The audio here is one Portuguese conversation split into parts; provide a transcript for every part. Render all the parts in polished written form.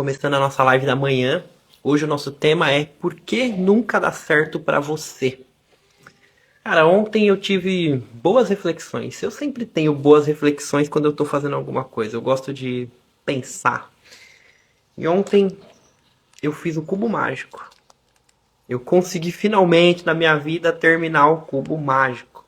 Começando a nossa live da manhã. Hoje o nosso tema é por que nunca dá certo pra você? Cara, ontem eu tive boas reflexões. Eu sempre tenho boas reflexões quando eu tô fazendo alguma coisa. Eu gosto de pensar. E ontem eu fiz o cubo mágico. Eu consegui finalmente na minha vida terminar o cubo mágico.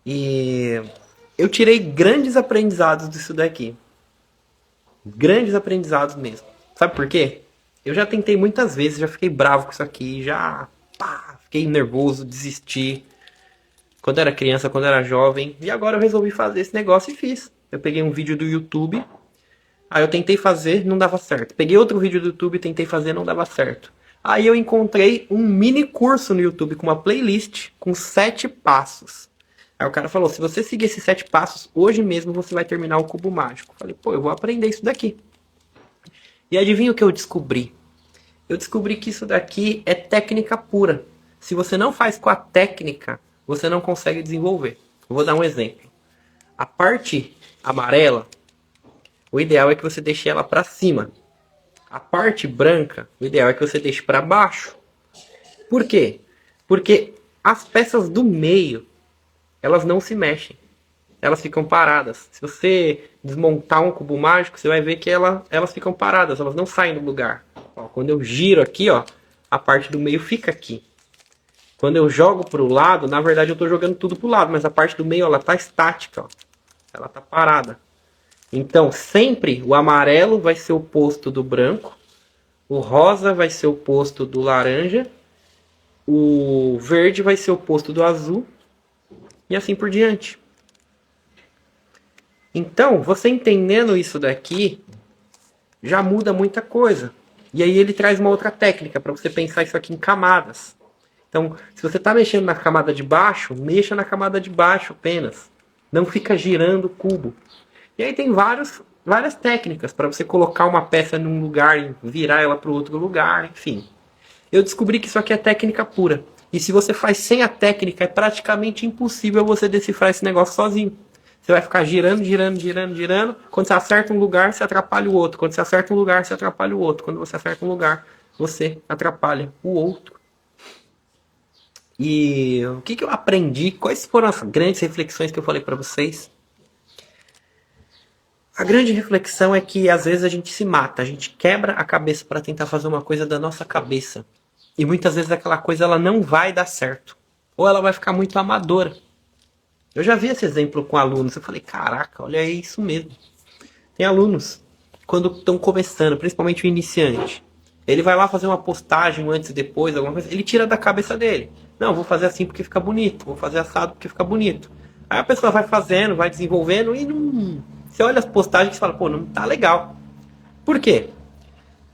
E eu tirei grandes aprendizados disso daqui. Grandes aprendizados mesmo. Sabe por quê? Eu já tentei muitas vezes, já fiquei bravo com isso aqui, fiquei nervoso, desisti. Quando era criança, quando era jovem. E agora eu resolvi fazer esse negócio e fiz. Eu peguei um vídeo do YouTube, aí eu tentei fazer, não dava certo. Peguei outro vídeo do YouTube, tentei fazer, não dava certo. Aí eu encontrei um mini curso no YouTube com uma playlist com 7 passos. Aí o cara falou, se você seguir esses 7 passos, hoje mesmo você vai terminar o cubo mágico. Falei, pô, eu vou aprender isso daqui. E adivinha o que eu descobri? Eu descobri que isso daqui é técnica pura. Se você não faz com a técnica, você não consegue desenvolver. Eu vou dar um exemplo. A parte amarela, o ideal é que você deixe ela para cima. A parte branca, o ideal é que você deixe para baixo. Por quê? Porque as peças do meio, elas não se mexem. Elas ficam paradas. Se você desmontar um cubo mágico, você vai ver que elas ficam paradas, elas não saem do lugar. Ó, quando eu giro aqui, ó, a parte do meio fica aqui. Quando eu jogo para o lado, na verdade eu estou jogando tudo para o lado, mas a parte do meio ela está estática, ó. Ela está parada. Então sempre o amarelo vai ser o oposto do branco, o rosa vai ser o oposto do laranja, o verde vai ser o oposto do azul e assim por diante. Então, você entendendo isso daqui, já muda muita coisa. E aí ele traz uma outra técnica para você pensar isso aqui em camadas. Então, se você está mexendo na camada de baixo, mexa na camada de baixo apenas. Não fica girando o cubo. E aí tem várias técnicas para você colocar uma peça num lugar e virar ela para o outro lugar, enfim. Eu descobri que isso aqui é técnica pura. E se você faz sem a técnica, é praticamente impossível você decifrar esse negócio sozinho. Você vai ficar girando, girando, girando, girando. Quando você acerta um lugar, você atrapalha o outro. Quando você acerta um lugar, você atrapalha o outro. Quando você acerta um lugar, você atrapalha o outro. E o que eu aprendi? Quais foram as grandes reflexões que eu falei para vocês? A grande reflexão é que às vezes a gente se mata, a gente quebra a cabeça para tentar fazer uma coisa da nossa cabeça. E muitas vezes aquela coisa ela não vai dar certo. Ou ela vai ficar muito amadora. Eu já vi esse exemplo com alunos. Eu falei, caraca, olha, é isso mesmo. Tem alunos, quando estão começando, principalmente o iniciante, ele vai lá fazer uma postagem antes e depois, alguma coisa, ele tira da cabeça dele. Não, vou fazer assim porque fica bonito, vou fazer assado porque fica bonito. Aí a pessoa vai fazendo, vai desenvolvendo e não... Você olha as postagens e fala, pô, não tá legal. Por quê?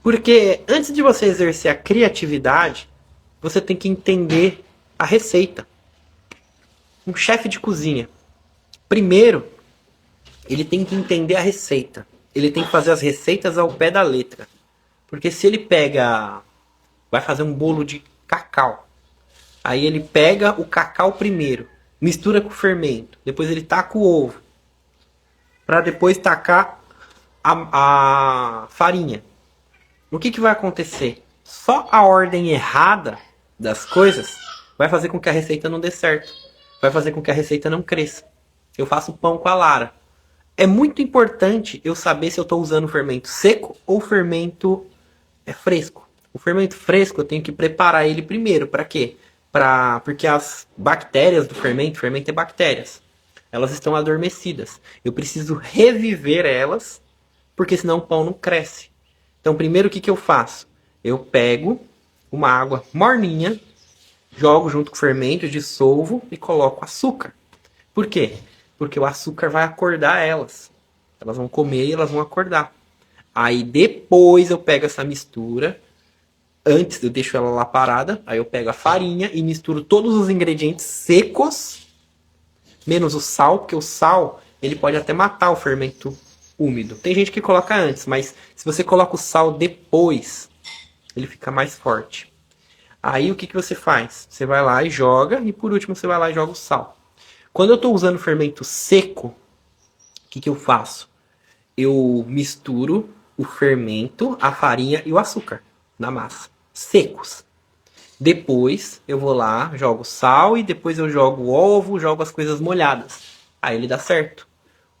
Porque antes de você exercer a criatividade, você tem que entender a receita. Um chefe de cozinha, primeiro, ele tem que entender a receita. Ele tem que fazer as receitas ao pé da letra. Porque se ele vai fazer um bolo de cacau. Aí ele pega o cacau primeiro, mistura com o fermento. Depois ele taca o ovo. Para depois tacar a farinha. O que vai acontecer? Só a ordem errada das coisas vai fazer com que a receita não dê certo. Vai fazer com que a receita não cresça. Eu faço pão com a Lara. É muito importante eu saber se eu estou usando fermento seco ou fermento fresco. O fermento fresco eu tenho que preparar ele primeiro. Para quê? Porque as bactérias do fermento é bactérias. Elas estão adormecidas. Eu preciso reviver elas, porque senão o pão não cresce. Então primeiro o que eu faço? Eu pego uma água morninha, jogo junto com o fermento, dissolvo e coloco açúcar. Por quê? Porque o açúcar vai acordar elas. Elas vão comer e elas vão acordar. Aí depois eu pego essa mistura. Antes eu deixo ela lá parada. Aí eu pego a farinha e misturo todos os ingredientes secos. Menos o sal, porque o sal ele pode até matar o fermento úmido. Tem gente que coloca antes, mas se você coloca o sal depois, ele fica mais forte. Aí o que você faz? Você vai lá e joga, e por último você vai lá e joga o sal. Quando eu estou usando fermento seco, o que eu faço? Eu misturo o fermento, a farinha e o açúcar na massa, secos. Depois eu vou lá, jogo sal e depois eu jogo ovo, jogo as coisas molhadas. Aí ele dá certo.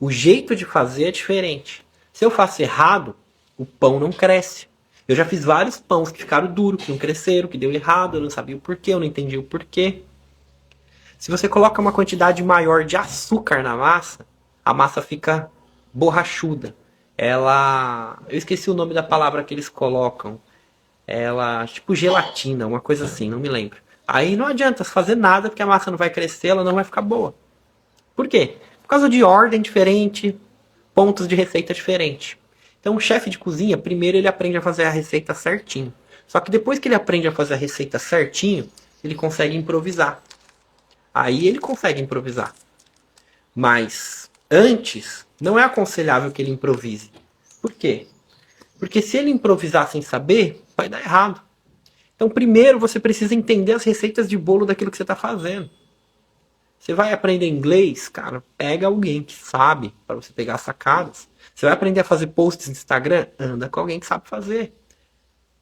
O jeito de fazer é diferente. Se eu faço errado, o pão não cresce. Eu já fiz vários pães que ficaram duros, que não cresceram, que deu errado, eu não sabia o porquê, eu não entendi o porquê. Se você coloca uma quantidade maior de açúcar na massa, a massa fica borrachuda. Eu esqueci o nome da palavra que eles colocam. Ela, tipo gelatina, uma coisa assim, não me lembro. Aí não adianta fazer nada, porque a massa não vai crescer, ela não vai ficar boa. Por quê? Por causa de ordem diferente, pontos de receita diferente. Então o chefe de cozinha, primeiro ele aprende a fazer a receita certinho. Só que depois que ele aprende a fazer a receita certinho, ele consegue improvisar. Aí ele consegue improvisar. Mas antes, não é aconselhável que ele improvise. Por quê? Porque se ele improvisar sem saber, vai dar errado. Então primeiro você precisa entender as receitas de bolo daquilo que você está fazendo. Você vai aprender inglês, cara, pega alguém que sabe, para você pegar as sacadas. Você vai aprender a fazer posts no Instagram, anda com alguém que sabe fazer.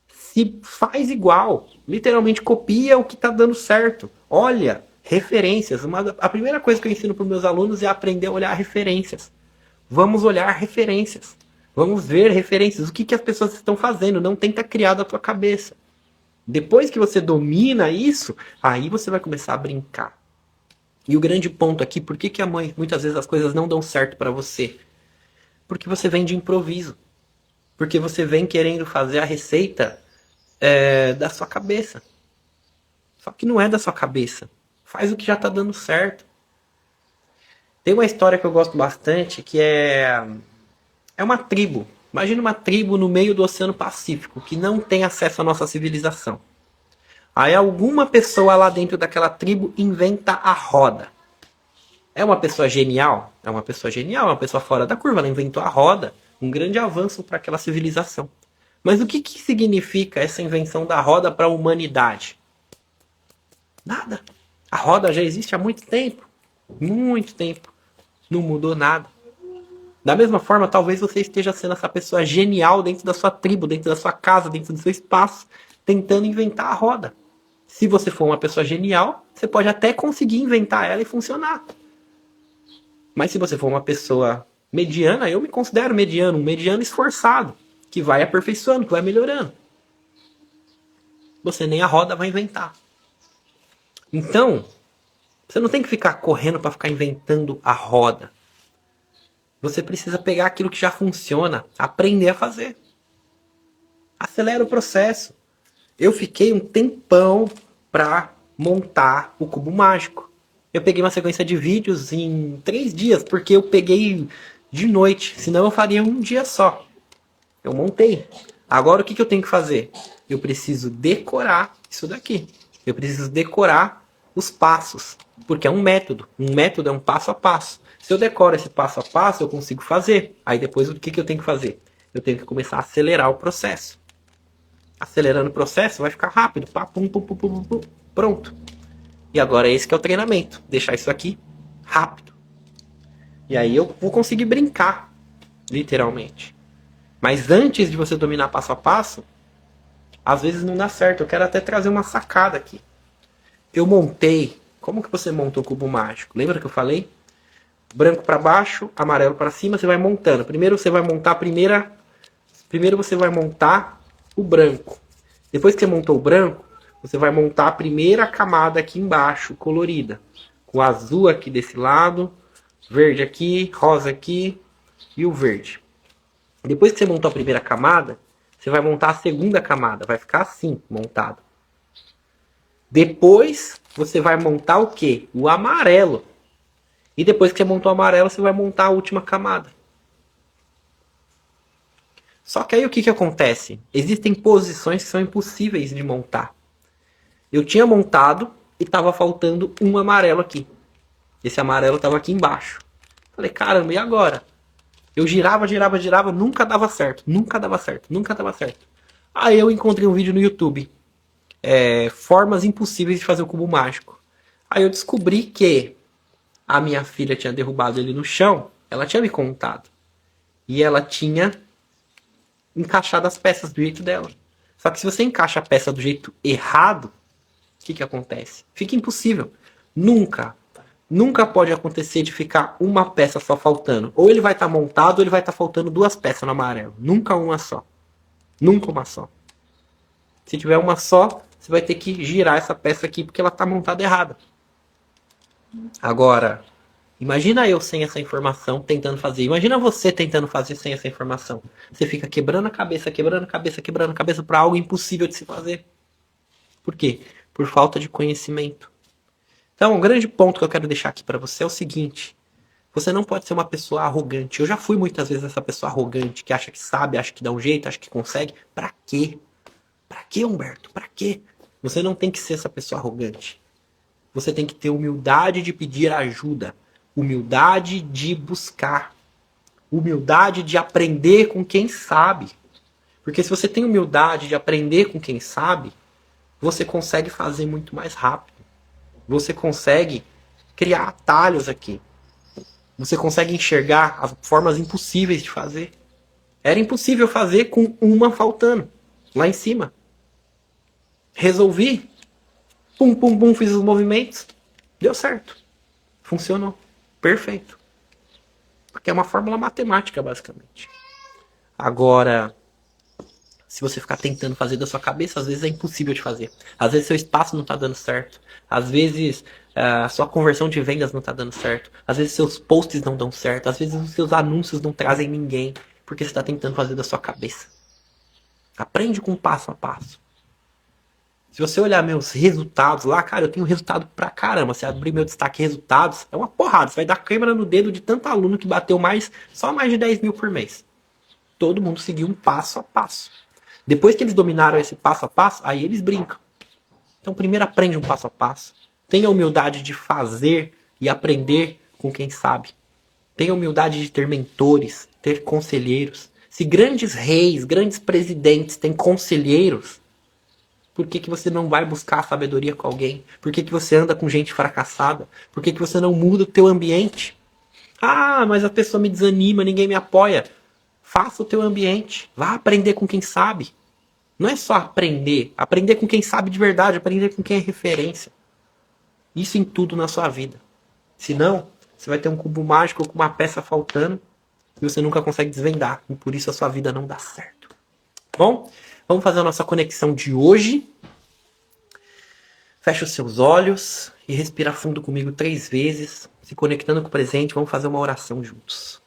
Se faz igual, literalmente copia o que está dando certo. Olha, referências. A primeira coisa que eu ensino para os meus alunos é aprender a olhar referências. Vamos olhar referências. Vamos ver referências. O que as pessoas estão fazendo. Não tenta criar da tua cabeça. Depois que você domina isso, aí você vai começar a brincar. E o grande ponto aqui, por que muitas vezes as coisas não dão certo para você? Porque você vem de improviso. Porque você vem querendo fazer a receita da sua cabeça. Só que não é da sua cabeça. Faz o que já está dando certo. Tem uma história que eu gosto bastante, que é uma tribo. Imagina uma tribo no meio do Oceano Pacífico, que não tem acesso à nossa civilização. Aí alguma pessoa lá dentro daquela tribo inventa a roda. É uma pessoa genial? É uma pessoa genial, é uma pessoa fora da curva. Ela inventou a roda, um grande avanço para aquela civilização. Mas o que significa essa invenção da roda para a humanidade? Nada. A roda já existe há muito tempo. Muito tempo. Não mudou nada. Da mesma forma, talvez você esteja sendo essa pessoa genial dentro da sua tribo, dentro da sua casa, dentro do seu espaço, tentando inventar a roda. Se você for uma pessoa genial, você pode até conseguir inventar ela e funcionar. Mas se você for uma pessoa mediana, eu me considero mediano, um mediano esforçado, que vai aperfeiçoando, que vai melhorando. Você nem a roda vai inventar. Então, você não tem que ficar correndo para ficar inventando a roda. Você precisa pegar aquilo que já funciona, aprender a fazer. Acelera o processo. Eu fiquei um tempão para montar o cubo mágico. Eu peguei uma sequência de vídeos em 3 dias, porque eu peguei de noite, senão eu faria um dia só. Eu montei. Agora o que eu tenho que fazer? Eu preciso decorar isso daqui. Eu preciso decorar os passos, porque é um método. Um método é um passo a passo. Se eu decoro esse passo a passo, eu consigo fazer. Aí depois o que eu tenho que fazer? Eu tenho que começar a acelerar o processo. Acelerando o processo, vai ficar rápido. Pá, pum, pum, pum, pum, pum, pronto. E agora esse que é o treinamento. Deixar isso aqui rápido. E aí eu vou conseguir brincar, literalmente. Mas antes de você dominar passo a passo, às vezes não dá certo. Eu quero até trazer uma sacada aqui. Eu montei... Como que você monta o cubo mágico? Lembra que eu falei? Branco para baixo, amarelo para cima, você vai montando. Primeiro você vai montar Primeiro você vai montar o branco. Depois que você montou o branco, você vai montar a primeira camada aqui embaixo, colorida. Com azul aqui desse lado, verde aqui, rosa aqui e o verde. Depois que você montou a primeira camada, você vai montar a segunda camada. Vai ficar assim, montado. Depois, você vai montar o quê? O amarelo. E depois que você montou o amarelo, você vai montar a última camada. Só que aí o que acontece? Existem posições que são impossíveis de montar. Eu tinha montado e estava faltando um amarelo aqui. Esse amarelo estava aqui embaixo. Falei, caramba, e agora? Eu girava, nunca dava certo. Aí eu encontrei um vídeo no YouTube. Formas impossíveis de fazer o cubo mágico. Aí eu descobri que a minha filha tinha derrubado ele no chão. Ela tinha me contado. E ela tinha encaixar as peças do jeito dela. Só que se você encaixa a peça do jeito errado, o que acontece? Fica impossível. Nunca pode acontecer de ficar uma peça só faltando. Ou ele vai estar montado ou ele vai estar faltando duas peças no amarelo. Nunca uma só. Nunca uma só. Se tiver uma só, você vai ter que girar essa peça aqui porque ela está montada errada. Agora, imagina eu sem essa informação tentando fazer. Imagina você tentando fazer sem essa informação. Você fica quebrando a cabeça, quebrando a cabeça, quebrando a cabeça para algo impossível de se fazer. Por quê? Por falta de conhecimento. Então, um grande ponto que eu quero deixar aqui para você é o seguinte. Você não pode ser uma pessoa arrogante. Eu já fui muitas vezes essa pessoa arrogante que acha que sabe, acha que dá um jeito, acha que consegue. Pra quê? Pra quê, Humberto? Pra quê? Você não tem que ser essa pessoa arrogante. Você tem que ter humildade de pedir ajuda. Humildade de buscar. Humildade de aprender com quem sabe. Porque se você tem humildade de aprender com quem sabe, você consegue fazer muito mais rápido. Você consegue criar atalhos aqui. Você consegue enxergar as formas impossíveis de fazer. Era impossível fazer com uma faltando. Lá em cima. Resolvi. Pum, pum, pum, fiz os movimentos. Deu certo. Funcionou. Perfeito. Porque é uma fórmula matemática, basicamente. Agora, se você ficar tentando fazer da sua cabeça, às vezes é impossível de fazer. Às vezes seu espaço não está dando certo. Às vezes a sua conversão de vendas não está dando certo. Às vezes seus posts não dão certo. Às vezes os seus anúncios não trazem ninguém. Porque você está tentando fazer da sua cabeça. Aprende com passo a passo. Se você olhar meus resultados lá, cara, eu tenho resultado pra caramba. Se abrir meu destaque resultados, é uma porrada. Você vai dar câimbra no dedo de tanto aluno que bateu só mais de 10 mil por mês. Todo mundo seguiu um passo a passo. Depois que eles dominaram esse passo a passo, aí eles brincam. Então primeiro aprende um passo a passo. Tenha a humildade de fazer e aprender com quem sabe. Tenha a humildade de ter mentores, ter conselheiros. Se grandes reis, grandes presidentes têm conselheiros, por que você não vai buscar a sabedoria com alguém? Por que você anda com gente fracassada? Por que você não muda o teu ambiente? Ah, mas a pessoa me desanima, ninguém me apoia. Faça o teu ambiente. Vá aprender com quem sabe. Não é só aprender. Aprender com quem sabe de verdade. Aprender com quem é referência. Isso em tudo na sua vida. Senão, você vai ter um cubo mágico com uma peça faltando e você nunca consegue desvendar. E por isso a sua vida não dá certo. Bom, vamos fazer a nossa conexão de hoje. Fecha os seus olhos e respira fundo comigo 3 vezes. Se conectando com o presente, vamos fazer uma oração juntos.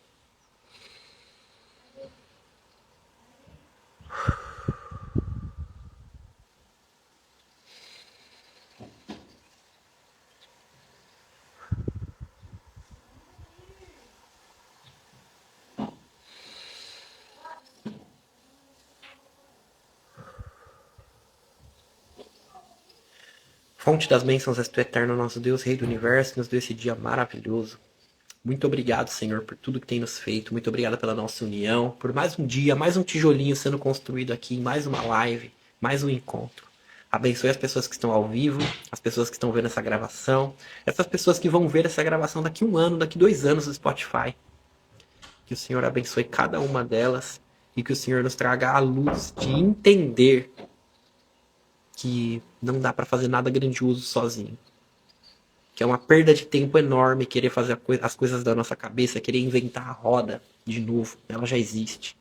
Fonte das bênçãos és tu, eterno nosso Deus, Rei do Universo, que nos deu esse dia maravilhoso. Muito obrigado, Senhor, por tudo que tem nos feito. Muito obrigado pela nossa união, por mais um dia, mais um tijolinho sendo construído aqui, mais uma live, mais um encontro. Abençoe as pessoas que estão ao vivo, as pessoas que estão vendo essa gravação, essas pessoas que vão ver essa gravação daqui 1 ano, daqui 2 anos no Spotify. Que o Senhor abençoe cada uma delas e que o Senhor nos traga a luz de entender que não dá para fazer nada grandioso sozinho. Que é uma perda de tempo enorme querer fazer as coisas da nossa cabeça, querer inventar a roda de novo. Ela já existe.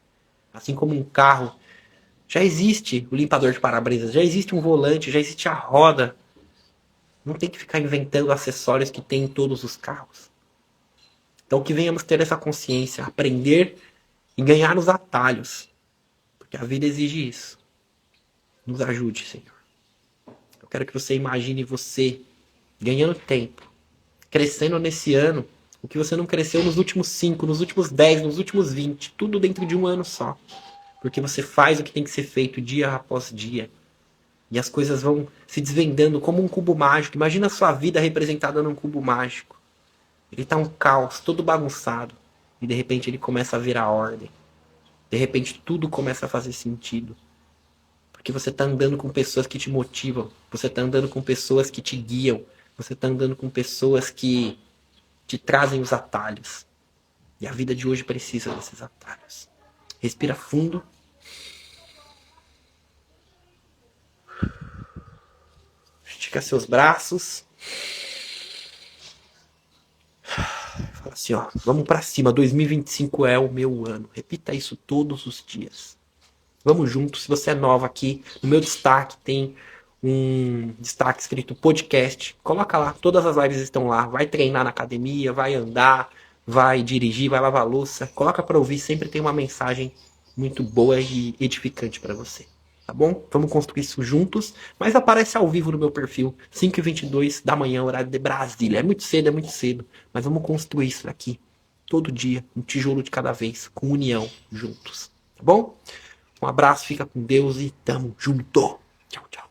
Assim como um carro, já existe o limpador de para-brisas, já existe um volante, já existe a roda. Não tem que ficar inventando acessórios que tem em todos os carros. Então que venhamos ter essa consciência, aprender e ganhar os atalhos. Porque a vida exige isso. Nos ajude, Senhor. Eu quero que você imagine você ganhando tempo, crescendo nesse ano, o que você não cresceu nos últimos 5, nos últimos 10, nos últimos 20, tudo dentro de 1 ano só. Porque você faz o que tem que ser feito dia após dia. E as coisas vão se desvendando como um cubo mágico. Imagina a sua vida representada num cubo mágico. Ele tá um caos, todo bagunçado. E de repente ele começa a virar ordem. De repente tudo começa a fazer sentido. Porque você tá andando com pessoas que te motivam. Você tá andando com pessoas que te guiam. Você tá andando com pessoas que te trazem os atalhos. E a vida de hoje precisa desses atalhos. Respira fundo. Estica seus braços. Fala assim, ó, vamos pra cima, 2025 é o meu ano. Repita isso todos os dias. Vamos juntos. Se você é nova aqui, no meu destaque tem um destaque escrito podcast. Coloca lá, todas as lives estão lá. Vai treinar na academia, vai andar, vai dirigir, vai lavar louça. Coloca para ouvir, sempre tem uma mensagem muito boa e edificante para você. Tá bom? Vamos construir isso juntos. Mas aparece ao vivo no meu perfil, 5h22 da manhã, horário de Brasília. É muito cedo. Mas vamos construir isso aqui todo dia, um tijolo de cada vez, com união, juntos. Tá bom? Um abraço, fica com Deus e tamo junto. Tchau, tchau.